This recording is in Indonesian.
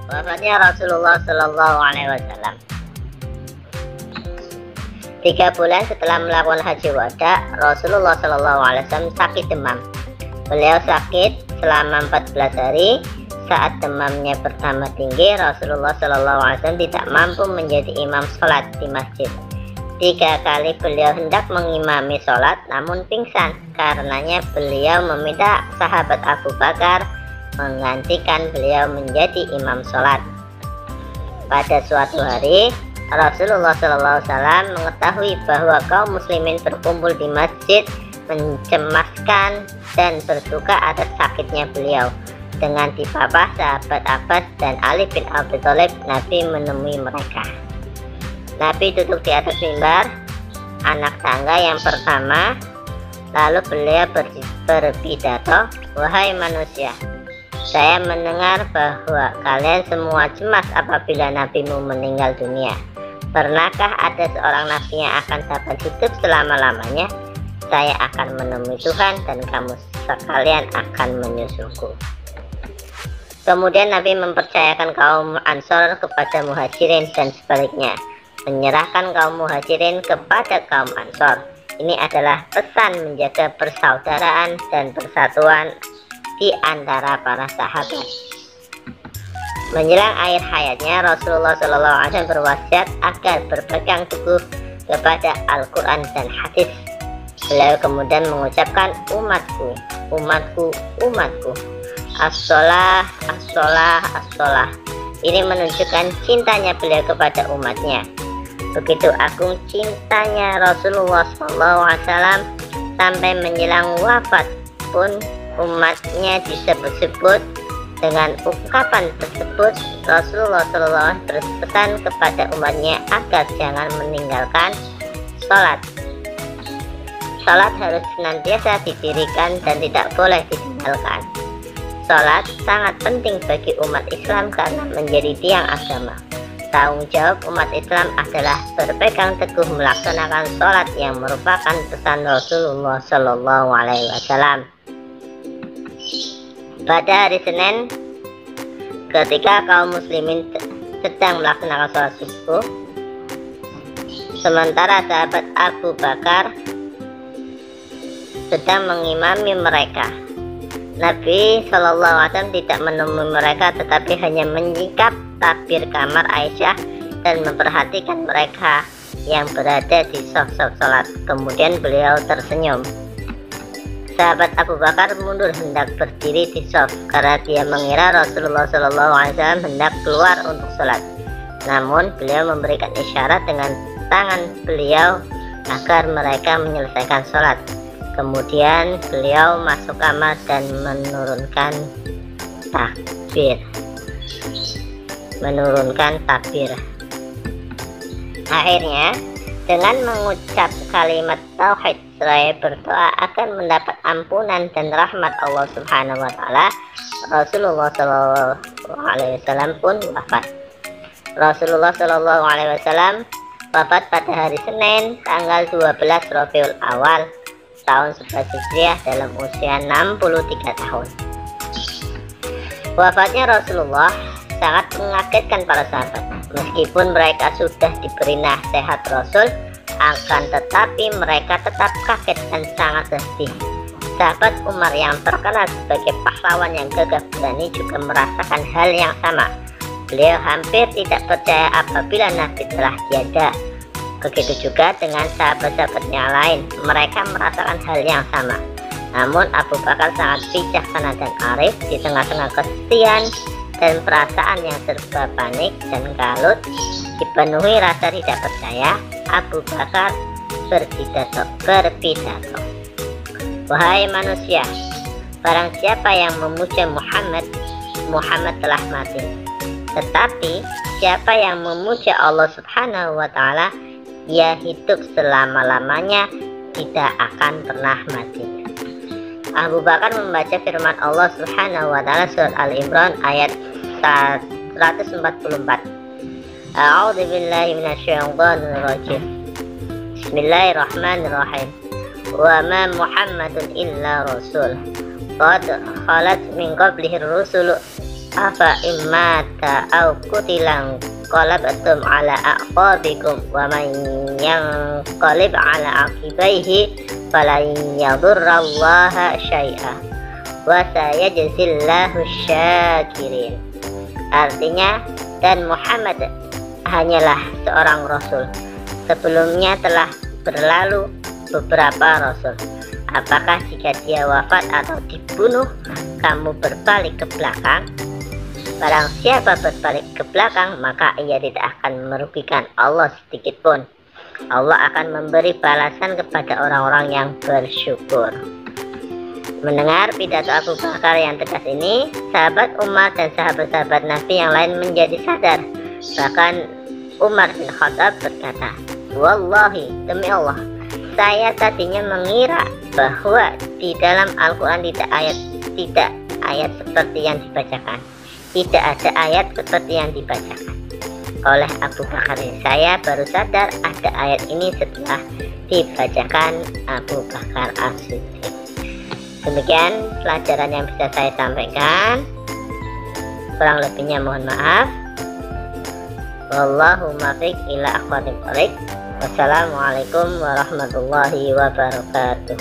Wafatnya Rasulullah Shallallahu Alaihi Wasallam. 3 bulan setelah melakukan haji wada, Rasulullah Shallallahu Alaihi Wasallam sakit demam. Beliau sakit selama 14 hari. Saat demamnya bertambah tinggi, Rasulullah Shallallahu Alaihi Wasallam tidak mampu menjadi imam sholat di masjid. 3 kali beliau hendak mengimami sholat, namun pingsan. Karenanya beliau meminta sahabat Abu Bakar menggantikan beliau menjadi imam sholat. Pada suatu hari, Rasulullah SAW mengetahui bahwa kaum muslimin berkumpul di masjid, mencemaskan dan berduka atas sakitnya beliau. Dengan dipapah sahabat Abbas dan Ali bin Abi Thalib, Nabi menemui mereka. Nabi duduk di atas mimbar, anak tangga yang pertama, lalu beliau berpidato, "Wahai manusia, saya mendengar bahwa kalian semua cemas apabila nabimu meninggal dunia. Pernahkah ada seorang nabi yang akan dapat hidup selama-lamanya? Saya akan menemui Tuhan dan kamu sekalian akan menyusulku." Kemudian Nabi mempercayakan kaum Ansor kepada Muhajirin dan sebaliknya, menyerahkan kaum Muhajirin kepada kaum Ansor. Ini adalah pesan menjaga persaudaraan dan persatuan di antara para sahabat. Menjelang akhir hayatnya, Rasulullah SAW berwasiat agar berpegang teguh kepada Al-Quran dan hadis. Beliau kemudian mengucapkan, "Umatku, umatku, umatku. As-sholah, as-sholah, as-sholah." Ini menunjukkan cintanya beliau kepada umatnya. Begitu agung cintanya Rasulullah SAW sampai menjelang wafat pun umatnya disebut-sebut dengan ungkapan tersebut. Rasulullah SAW berpesan kepada umatnya agar jangan meninggalkan sholat. Sholat harus senantiasa didirikan dan tidak boleh ditinggalkan. Sholat sangat penting bagi umat Islam karena menjadi tiang agama. Tanggung jawab umat Islam adalah berpegang teguh melaksanakan sholat yang merupakan pesan Rasulullah Shallallahu Alaihi Wasallam. Pada hari Senin, ketika kaum muslimin sedang melaksanakan sholat subuh, sementara sahabat Abu Bakar sedang mengimami mereka, Nabi SAW tidak menemui mereka, tetapi hanya menyingkap takbir kamar Aisyah dan memperhatikan mereka yang berada di saf-saf sholat. Kemudian beliau tersenyum. Sahabat Abu Bakar mundur hendak berdiri di saf karena dia mengira Rasulullah SAW hendak keluar untuk sholat. Namun beliau memberikan isyarat dengan tangan beliau agar mereka menyelesaikan sholat. Kemudian beliau masuk kamar dan menurunkan takbir. Akhirnya dengan mengucap kalimat tauhid seraya berdoa akan mendapat ampunan dan rahmat Allah Subhanahu wa taala, Rasulullah SAW pun wafat. Rasulullah SAW wafat pada hari Senin tanggal 12 Rabiul Awal tahun 11 Hijriah dalam usia 63 tahun. Wafatnya Rasulullah sangat mengagetkan para sahabat. Meskipun mereka sudah diberi nasihat Rasul, akan tetapi mereka tetap kaget dan sangat sedih. Sahabat Umar yang terkenal sebagai pahlawan yang gagah berani juga merasakan hal yang sama. Beliau hampir tidak percaya apabila Nabi telah tiada. Begitu juga dengan sahabat-sahabat yang lain, mereka merasakan hal yang sama. Namun Abu Bakar sangat bijaksana dan arif. Di tengah-tengah kesedihan dan perasaan yang serba panik dan kalut, dipenuhi rasa tidak percaya, Abu Bakar berpidato, "Wahai manusia, barang siapa yang memuja Muhammad, Muhammad telah mati. Tetapi siapa yang memuja Allah Subhanahu wa taala, ia hidup selama-lamanya, tidak akan pernah mati." Abu Bakar membaca firman Allah Subhanahu wa taala surat Al-Imran ayat 144. A'udzu billahi minasyaitonir rajim. Bismillahirrahmanirrahim. Wa ma Muhammadun illa rasul qad khalat min qablihi rusul afa immata au qutilang qalabtum ala aqabikum wa man yanqalib ala aqibaihi falan yadurrallaha syai'a wa sayajzillahu syakirin. Artinya, dan Muhammad hanyalah seorang rasul, sebelumnya telah berlalu beberapa rasul. Apakah jika dia wafat atau dibunuh kamu berbalik ke belakang? Barang siapa berbalik ke belakang, maka ia tidak akan merugikan Allah sedikit pun. Allah akan memberi balasan kepada orang-orang yang bersyukur. Mendengar pidato Abu Bakar yang tegas ini, sahabat Umar dan sahabat-sahabat Nabi yang lain menjadi sadar. Bahkan Umar bin Khattab berkata, "Wallahi, demi Allah, saya tadinya mengira bahwa di dalam Al-Quran tidak ayat seperti yang dibacakan. Tidak ada ayat seperti yang dibacakan oleh Abu Bakar ini. Saya baru sadar ada ayat ini setelah dibacakan Abu Bakar As-Siddiq." Demikian pelajaran yang bisa saya sampaikan. Kurang lebihnya mohon maaf. Wallahu muwaffiq ila aqwamit thoriq. Wassalamualaikum warahmatullahi wabarakatuh.